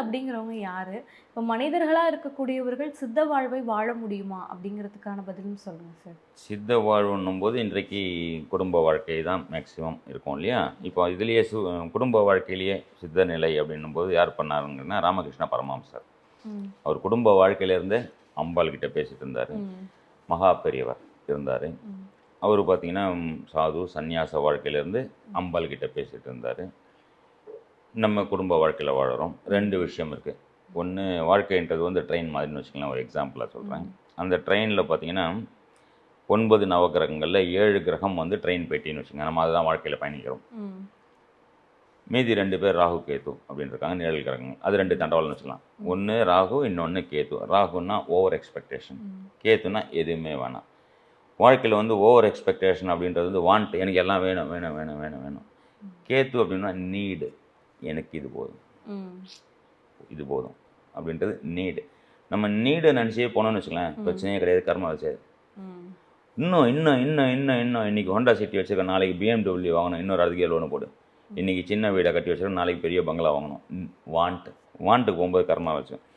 அப்படிங்கிறவங்க யாரு? இப்போ மனிதர்களா இருக்கக்கூடியவர்கள் சித்த வாழ்வை வாழ முடியுமா? அப்படிங்கிறதுக்கான பதிலும் சொல்லுங்க சார். சித்த வாழ்வுன்னும் போது இன்றைக்கு குடும்ப வாழ்க்கை தான் மேக்ஸிமம் இருக்கும் இல்லையா? இப்போ இதுலேயே குடும்ப வாழ்க்கையிலேயே சித்த நிலை அப்படின்னும்போது யார் பண்ணாருங்கன்னா ராமகிருஷ்ண பரமஹம்சர். ம். அவர் குடும்ப வாழ்க்கையிலேருந்தே அம்பாள் கிட்ட பேசிட்டு இருந்தார். ம். மகா பெரியவர் இருந்தார். ம். அவர் பார்த்தீங்கன்னா சாது சந்நியாச வாழ்க்கையிலேருந்து அம்பாள் கிட்ட பேசிட்டு இருந்தார். நம்ம குடும்ப வாழ்க்கையில் வாழறோம். 2 விஷயம் இருக்குது. ஒன்று, வாழ்க்கைன்றது வந்து ட்ரெயின் மாதிரின்னு வச்சுக்கலாம். ஒரு எக்ஸாம்பிளாக சொல்கிறேன். அந்த ட்ரெயினில் பார்த்தீங்கன்னா 9 நவகிரகங்களில் 7 கிரகம் வந்து ட்ரெயின் பெட்டின்னு வச்சுக்கோங்க. நம்ம அதுதான் வாழ்க்கையில் பயணிக்கிறோம். ம். மீதி 2 பேர் ராகு கேது அப்படின்னு இருக்காங்க, நிழல் கிரகங்கள். அது 2 தண்டவாளம்னு வச்சுக்கலாம். ஒன்று ராகு, இன்னொன்று கேது. ராகுன்னா ஓவர் எக்ஸ்பெக்டேஷன், கேத்துனா எதுவுமே வேணாம். வாழ்க்கையில் வந்து ஓவர் எக்ஸ்பெக்டேஷன் அப்படின்றது வந்து வாண்ட், எனக்கு எல்லாம் வேணும் வேணும் வேணும் வேணும் வேணும். கேத்து அப்படின்னா நீடு, எனக்கு இது போதும் இது போதும் அப்படின்றது நீடு. நம்ம நீடு நினச்சே போனோம்னு வச்சுக்கலாம், பிரச்சனையே கிடையாது, கர்மா வச்சாது. இன்னும் இன்னும் இன்னும் இன்னும் இன்னும் இன்றைக்கி ஹோண்டா சிட்டி வச்சுருக்க, நாளைக்கு BMW வாங்கணும், இன்னொரு அதுக்கு லோனு போடு. இன்றைக்கி சின்ன வீடை கட்டி வச்சுருக்க, நாளைக்கு பெரிய பங்களா வாங்கணும். வாண்ட்டுக்கு போகும்போது கர்மா வச்சு